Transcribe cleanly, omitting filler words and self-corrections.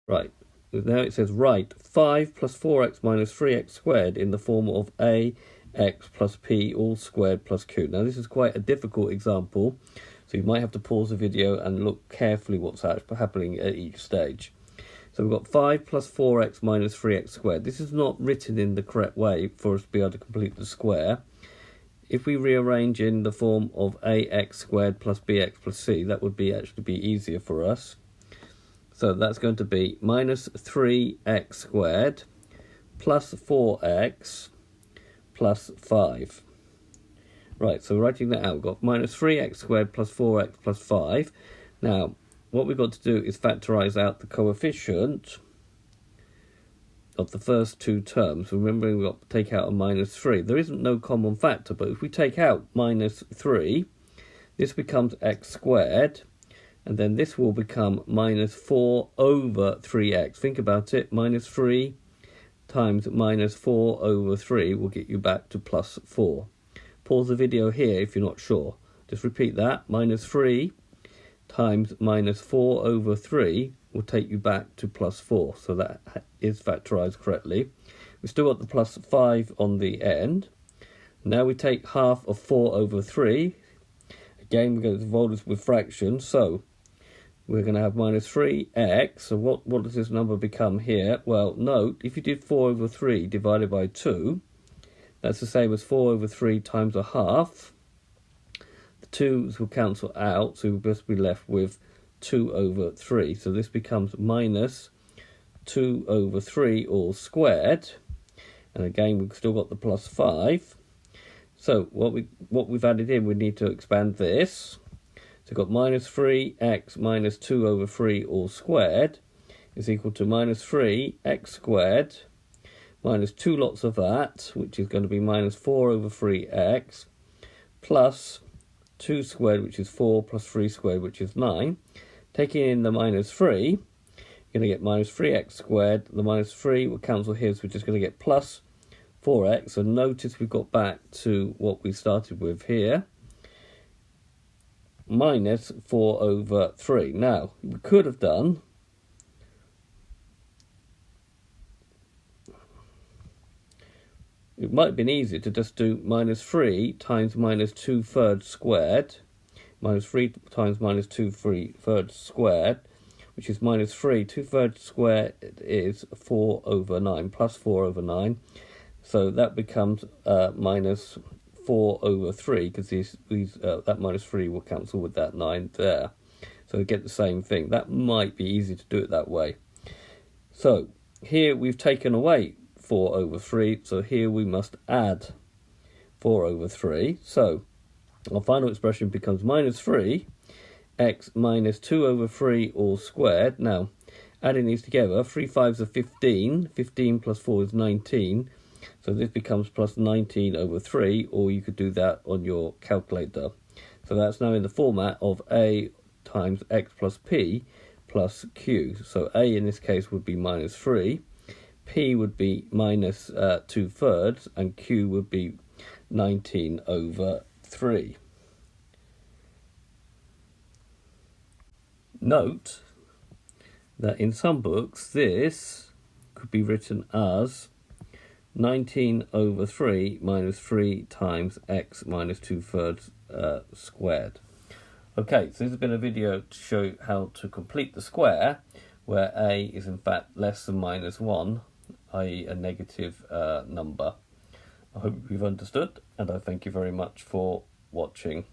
Right, now it says write 5 plus 4x minus 3x squared in the form of ax plus p all squared plus q. Now this is quite a difficult example, so you might have to pause the video and look carefully what's happening at each stage. So we've got 5 plus 4x minus 3x squared. This is not written in the correct way for us to be able to complete the square. If we rearrange in the form of ax squared plus bx plus c, that would actually be easier for us. So that's going to be minus 3x squared plus 4x plus 5. Right, so writing that out, we've got minus 3x squared plus 4x plus 5. Now, what we've got to do is factorise out the coefficient of the first two terms. Remembering we've got to take out a minus 3. There isn't no common factor, but if we take out minus 3, this becomes x squared, and then this will become minus 4 over 3x. Think about it, minus 3 times minus 4 over 3 will get you back to plus 4. Pause the video here if you're not sure. Just repeat that, minus 3 times minus 4 over 3 will take you back to plus 4. So that is factorised correctly. We've still got the plus 5 on the end. Now we take half of 4 over 3. Again, we're going to involve this with fractions. So we're going to have minus 3x. So what does this number become here? Well, note, if you did 4 over 3 divided by 2, that's the same as 4 over 3 times a half. The 2's will cancel out, so we'll just be left with 2 over 3. So this becomes minus 2 over 3 all squared. And again, we've still got the plus 5. So what we've added in, we need to expand this. So we've got minus 3x minus 2 over 3 all squared is equal to minus 3x squared minus 2 lots of that, which is going to be minus 4 over 3x, plus 2 squared, which is 4, plus 3 squared, which is 9. Taking in the minus 3, you're going to get minus 3x squared. The minus 3 will cancel here, so we're just going to get plus 4x. So notice we've got back to what we started with here, minus 4 over 3. Now, we could have done it might have been easier to just do minus 3 times minus 2/3 squared, minus 3 times minus 2/3 squared, which is minus 3. 2/3 squared is 4 over 9, plus 4 over 9. So that becomes minus 4 over 3, because that minus 3 will cancel with that 9 there. So we get the same thing. That might be easy to do it that way. So here we've taken away 4 over 3, so here we must add 4 over 3. So our final expression becomes minus 3x minus 2 over 3 all squared. Now, adding these together, 3 5s are 15, 15 plus 4 is 19, so this becomes plus 19 over 3, or you could do that on your calculator. So that's now in the format of a times x plus p plus q. So a in this case would be minus 3, p would be minus 2/3, and q would be 19 over 3. Note that in some books this could be written as 19 over 3 minus 3 times x minus 2/3 squared. Okay, so this has been a video to show you how to complete the square where a is in fact less than minus 1, i.e. a negative number. I hope you've understood, and I thank you very much for watching.